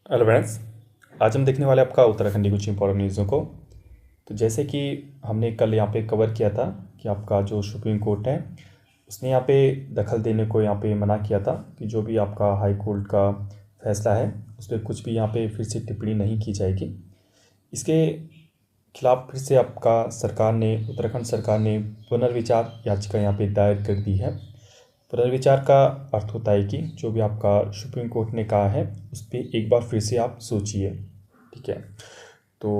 Hello friends. आज हम देखने वाले आपका उत्तराखंड की कुछ इंपॉर्टेंट न्यूज़ों को। तो जैसे कि हमने कल यहाँ पे कवर किया था कि आपका जो सुप्रीम कोर्ट है उसने यहाँ पे दखल देने को यहाँ पे मना किया था कि जो भी आपका हाई कोर्ट का फैसला है उस पर कुछ भी यहाँ पे फिर से टिप्पणी नहीं की जाएगी। इसके खिलाफ फिर से आपका सरकार ने उत्तराखंड सरकार ने पुनर्विचार याचिका यहाँ पे दायर कर दी है। पुनर्विचार का अर्थ होता है कि जो भी आपका सुप्रीम कोर्ट ने कहा है उस पर एक बार फिर से आप सोचिए। ठीक है। तो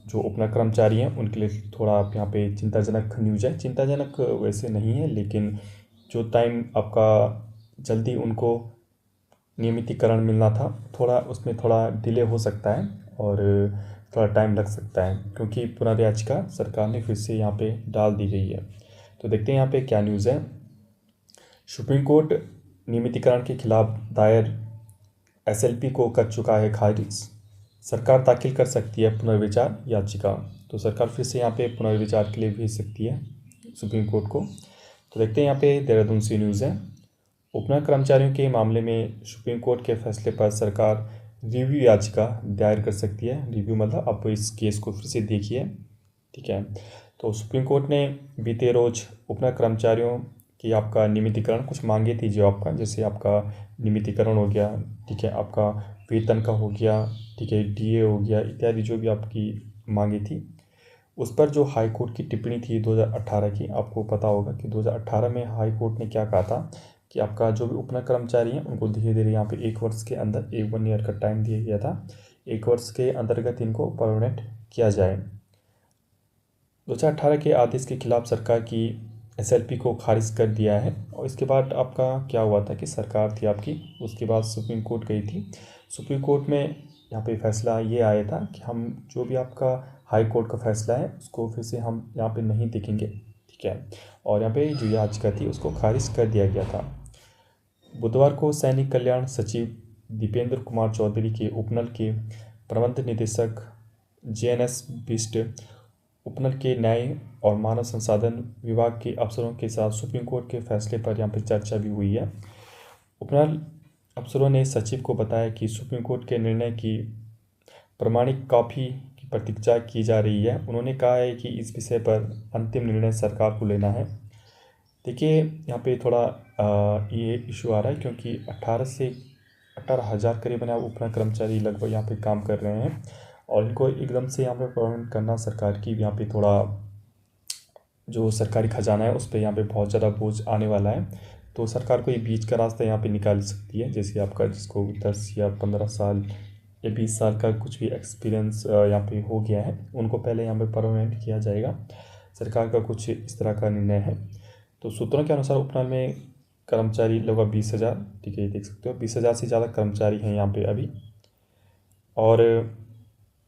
जो उपना कर्मचारी हैं उनके लिए थोड़ा आप यहाँ पे चिंताजनक न्यूज़ है। चिंताजनक वैसे नहीं है, लेकिन जो टाइम आपका जल्दी उनको नियमितीकरण मिलना था थोड़ा उसमें थोड़ा डिले हो सकता है और थोड़ा टाइम लग सकता है, क्योंकि पुनर्याचिका सरकार ने फिर से यहाँ पे डाल दी गई है। तो देखते हैं यहाँ पे क्या न्यूज़ है। सुप्रीम कोर्ट नियमितीकरण के खिलाफ दायर एसएलपी को कर चुका है खारिज। सरकार दाखिल कर सकती है पुनर्विचार याचिका। तो सरकार फिर से यहाँ पे पुनर्विचार के लिए भेज सकती है सुप्रीम कोर्ट को। तो देखते हैं यहाँ पे देहरादून से न्यूज़ है। उपना कर्मचारियों के मामले में सुप्रीम कोर्ट के फैसले पर सरकार रिव्यू याचिका दायर कर सकती है। रिव्यू मतलब आप इस केस को फिर से देखिए। ठीक है। तो सुप्रीम कोर्ट ने बीते रोज उपना कर्मचारियों की आपका नियमितीकरण कुछ मांगे थी, जो आपका जैसे आपका नियमितीकरण हो गया, ठीक है, आपका वेतन का हो गया, ठीक है, डीए हो गया इत्यादि जो भी आपकी मांगे थी उस पर जो हाई कोर्ट की टिप्पणी थी 2018 की। आपको पता होगा कि 2018 में हाई कोर्ट ने क्या कहा था कि आपका जो भी उपना कर्मचारी हैं उनको धीरे धीरे यहाँ पे 1 वर्ष के अंदर 1 ईयर का टाइम दिया गया था। 1 वर्ष के अंतर्गत इनको परमानेंट किया जाए। 2018 के आदेश के खिलाफ सरकार की एसएलपी को खारिज कर दिया है। और इसके बाद आपका क्या हुआ था कि सरकार थी आपकी, उसके बाद सुप्रीम कोर्ट गई थी। सुप्रीम कोर्ट में यहाँ पे फैसला ये आया था कि हम जो भी आपका हाई कोर्ट का फैसला है उसको फिर से हम यहाँ पे नहीं देखेंगे। ठीक है। और यहाँ पे जो याचिका थी उसको खारिज कर दिया गया था। बुधवार को सैनिक कल्याण सचिव दीपेंद्र कुमार चौधरी के उपनल के प्रबंध निदेशक जेएनएस बिष्ट, उपनल के न्याय और मानव संसाधन विभाग के अफसरों के साथ सुप्रीम कोर्ट के फैसले पर यहाँ पर चर्चा भी हुई है। उपनल अफसरों ने सचिव को बताया कि सुप्रीम कोर्ट के निर्णय की प्रमाणिक कॉपी की प्रतीक्षा की जा रही है। उन्होंने कहा है कि इस विषय पर अंतिम निर्णय सरकार को लेना है। देखिए यहाँ पे थोड़ा ये इशू आ रहा है क्योंकि 18 से 18 हज़ार करीबन उपना कर्मचारी लगभग यहाँ पे काम कर रहे हैं और इनको एकदम से यहाँ पे परमानेंट करना सरकार की यहाँ पे थोड़ा जो सरकारी खजाना है उस पर यहाँ पे बहुत ज़्यादा बोझ आने वाला है। तो सरकार को ये बीच का रास्ता यहाँ पे निकाल सकती है, जैसे आपका जिसको 10 या 15 साल या 20 साल का कुछ भी एक्सपीरियंस यहाँ पे हो गया है उनको पहले यहाँ पे परमानेंट किया जाएगा। सरकार का कुछ इस तरह का निर्णय है। तो सूत्रों के अनुसार उपनल में कर्मचारी लगभग 20 हज़ार, ठीक है, ये देख सकते हो 20 हज़ार से ज़्यादा कर्मचारी हैं यहाँ पे अभी। और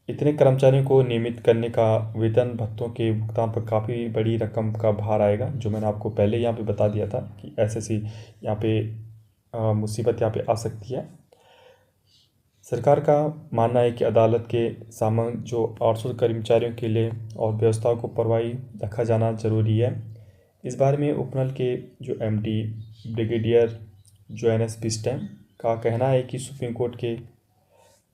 इतने कर्मचारियों को नियमित करने का वेतन भत्तों के भुगतान पर काफ़ी बड़ी रकम का भार आएगा, जो मैंने आपको पहले यहाँ पे बता दिया था कि ऐसी यहाँ पे मुसीबत यहाँ पे आ सकती है। सरकार का मानना है कि अदालत के सामान जो 800 कर्मचारियों के लिए और व्यवस्थाओं को प्रभावी रखा जाना जरूरी है। इस बारे में उपनल के जो एमडी ब्रिगेडियर जोएनएस बिष्ट का कहना है कि सुप्रीम कोर्ट के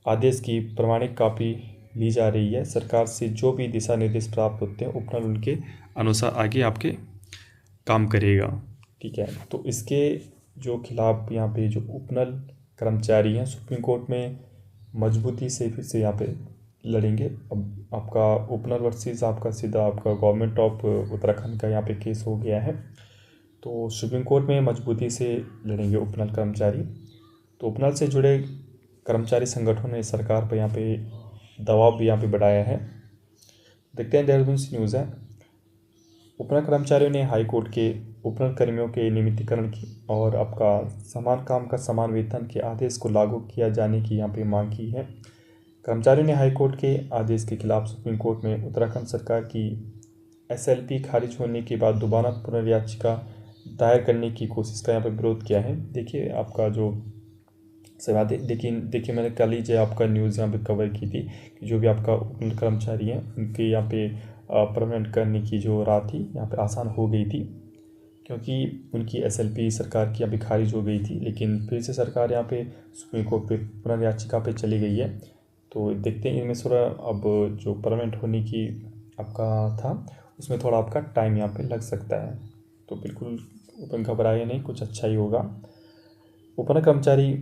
आदेश की प्रमाणिक कॉपी ली जा रही है। सरकार से जो भी दिशा निर्देश प्राप्त होते हैं उपनल उनके अनुसार आगे आपके काम करेगा। ठीक है। तो इसके जो खिलाफ यहाँ पे जो उपनल कर्मचारी हैं सुप्रीम कोर्ट में मजबूती से फिर से यहाँ पे लड़ेंगे। अब आपका उपनल वर्सेस आपका सीधा आपका गवर्नमेंट ऑफ उत्तराखंड का यहाँ पे केस हो गया है। तो सुप्रीम कोर्ट में मजबूती से लड़ेंगे उपनल कर्मचारी। तो उपनल से जुड़े कर्मचारी संगठनों ने सरकार पर यहाँ पे दबाव भी यहाँ पे बढ़ाया है। देखते हैं देहरादून से न्यूज़ है। उपना कर्मचारियों ने हाई कोर्ट के उपनल कर्मियों के नियमितीकरण की और आपका समान काम का समान वेतन के आदेश को लागू किया जाने की यहाँ पे मांग की है। कर्मचारियों ने हाई कोर्ट के आदेश के खिलाफ सुप्रीम कोर्ट में उत्तराखंड सरकार की एसएलपी खारिज होने के बाद दोबारा पुनर्याचिका दायर करने की कोशिश का यहाँ पे विरोध किया है। देखिए आपका जो सेवा देखिए मैंने कल ही जो आपका न्यूज़ यहाँ पे कवर की थी कि जो भी आपका उपनल कर्मचारी हैं उनके यहाँ पे परमानेंट करने की जो राह थी यहाँ पे आसान हो गई थी, क्योंकि उनकी एसएलपी सरकार की अभी खारिज हो गई थी, लेकिन फिर से सरकार यहाँ पे सुप्रीम कोर्ट पे पुनर्याचिका पे चली गई है। तो देखते हैं इनमें थोड़ा अब जो परमानेंट होने की आपका था उसमें थोड़ा आपका टाइम यहाँ पे लग सकता है। तो बिल्कुल घबराइए नहीं, कुछ अच्छा ही होगा। उपनगर कर्मचारी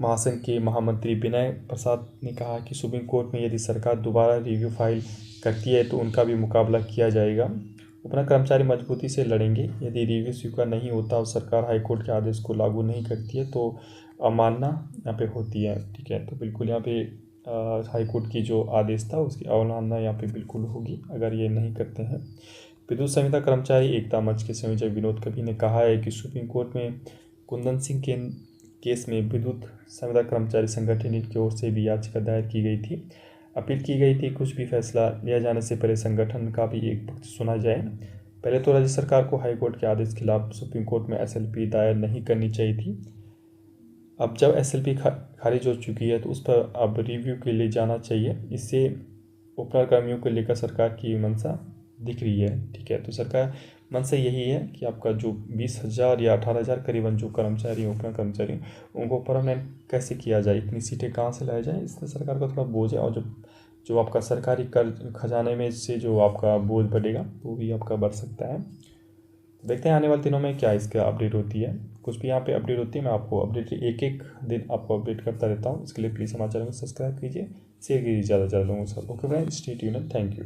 महासंघ के महामंत्री विनय प्रसाद ने कहा कि सुप्रीम कोर्ट में यदि सरकार दोबारा रिव्यू फाइल करती है तो उनका भी मुकाबला किया जाएगा। उपनगर कर्मचारी मजबूती से लड़ेंगे। यदि रिव्यू स्वीकार नहीं होता और सरकार हाईकोर्ट के आदेश को लागू नहीं करती है तो अवमानना यहाँ पे होती है। ठीक है, तो बिल्कुल यहाँ पे हाईकोर्ट की जो आदेश था उसकी अवमानना यहाँ पे बिल्कुल होगी अगर ये नहीं करते हैं। विद्युत संहिता कर्मचारी एकता मंच के संयोजक विनोद कवि ने कहा है कि सुप्रीम कोर्ट में कुंदन सिंह के केस में विद्युत संविदा कर्मचारी संगठन की ओर से भी याचिका दायर की गई थी। अपील की गई थी कुछ भी फैसला लिया जाने से पहले संगठन का भी एक पक्ष सुना जाए। पहले तो राज्य सरकार को हाईकोर्ट के आदेश के खिलाफ सुप्रीम कोर्ट में एसएलपी दायर नहीं करनी चाहिए थी। अब जब एसएलपी खारिज हो चुकी है तो उस पर अब रिव्यू के लिए जाना चाहिए। इससे उपनगर कर्मियों को लेकर सरकार की मंशा दिख रही है। ठीक है, तो सरकार मंशा यही है कि आपका जो 20,000 या 18,000 करीबन जो कर्मचारी हैं, उपनगर कर्मचारी, उनको परमानेंट कैसे किया जाए, इतनी सीटें कहाँ से लाया जाए, इससे सरकार का थोड़ा बोझ है। और जो जो आपका सरकारी कर खजाने में से जो आपका बोझ बढ़ेगा वो भी आपका बढ़ सकता है। देखते हैं आने वाले दिनों में क्या इसका अपडेट होती है। कुछ भी यहाँ पे अपडेट होती है मैं आपको अपडेट एक एक दिन आपको अपडेट करता रहता हूँ। इसके लिए प्लीज़ हमारे चैनल को सब्सक्राइब कीजिए, शेयर कीजिए ज़्यादा से ज़्यादा लोगों के साथ। Okay friends, stay tuned, thank you.